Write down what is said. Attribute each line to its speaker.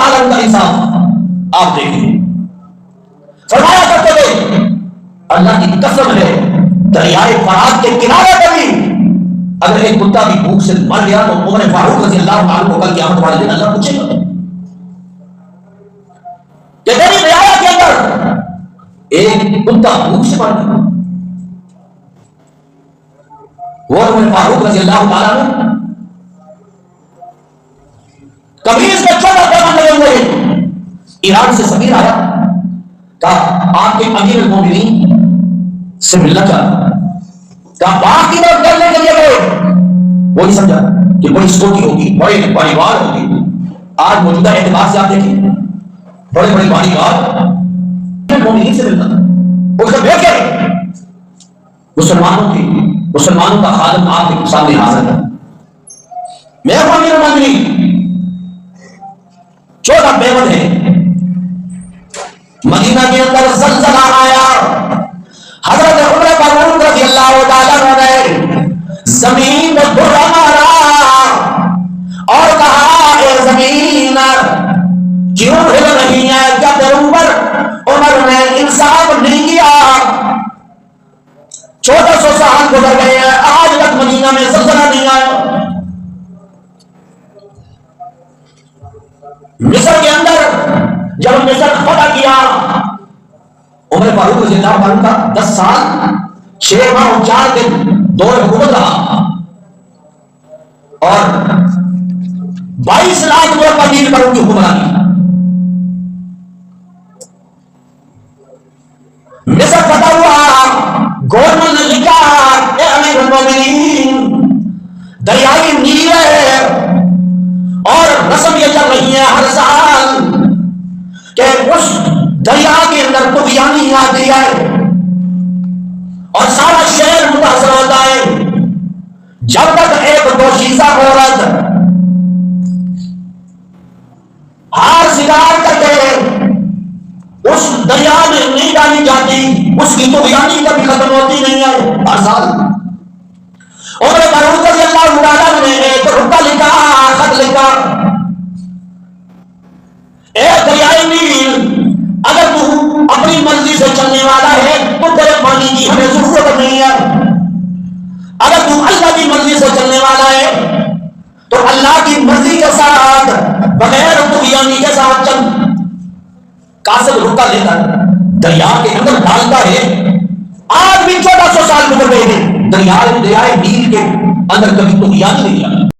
Speaker 1: عالم کا انصاف آپ دیکھیں. فرمایا کرتے تھے اللہ کی قسم ہے دریائے فرات کے کنارے پر بھی اگر ایک کتا بھی بھوک سے مر گیا تو عمر فاروق رضی اللہ عنہ کو کل قیامت والے دن اللہ پوچھے گا کہ تیری رعایا کے اندر ایک کتا بھوک سے مر گیا. وہ عمر فاروق رضی اللہ تعالیٰ عنہ کبھی اس میں چھوٹا پیغام لگے ہوئے ہیں. ایران سے سفیر آیا کہا آپ کے امیر المومنین سے ملنا چاہتا. کہا باغ کی طرف کرنے کے لیے گئے. وہ نہیں سمجھا کہ بڑی سکوٹی ہوگی, بڑے بڑی وار ہوگی. آج موجودہ اعتبار سے آپ دیکھیں بڑے بڑے بڑی وار مومنین سے ملنا تھا. اس کو دیکھے مسلمانوں کا خادم آپ کے سامنے حاضر ہے. میں امیر المومنین چھوٹا بیوت ہے. مدینہ کے اندر زلزلہ آیا. حضرت عمر فاروق رضی اللہ تعالیٰ عنہ نے زمین میں دھڑا مارا اور کہا اے زمین کیوں ہل رہی ہے؟ کیا تیرے اوپر عمر نے انصاف نہیں کیا؟ 1400 سال گزر گئے ہیں, آج تک مدینہ میں زلزلہ نہیں آیا. مصر کے اندر جب مصر فتح کیا عمر فاروق رضی اللہ عنہ کا 10 سال 6 ماہ اور 4 دن دور حکومت رہا اور 22 لاکھ لوگ پر ان کی حکمرانی. مصر فتح ہوا, گورنر نے لکھا اے امیر المومنین دریائے نیل ہے اور رسم یہ چل رہی ہے ہر سال کہ اس دریا کے اندر طغیانی آتی ہے اور سارا شہر متاثر ہوتا ہے. جب تک ایک دوشیزہ عورت ہار سنگار کر کے اس دریا میں نہیں ڈالی جاتی اس کی طغیانی کبھی ختم ہوتی نہیں ہے. ہر سال عمر فاروق رضی اللہ تعالیٰ نے ایک رکا لکھا, خط لکھا, اے دریائے نیل اگر تو اپنی مرضی سے چلنے والا ہے تو تیرے پانی کی ہمیں ضرورت نہیں ہے. اگر تو اللہ کی مرضی سے چلنے والا ہے تو اللہ کی مرضی کے ساتھ بغیر طغیانی کے ساتھ چل. قاصد رکا لے کر دریا کے اندر ڈالتا ہے. آج بھی 1400 سال گزر گئے ہیں, دریائے نیل کے اندر کبھی طغیان نہیں آیا.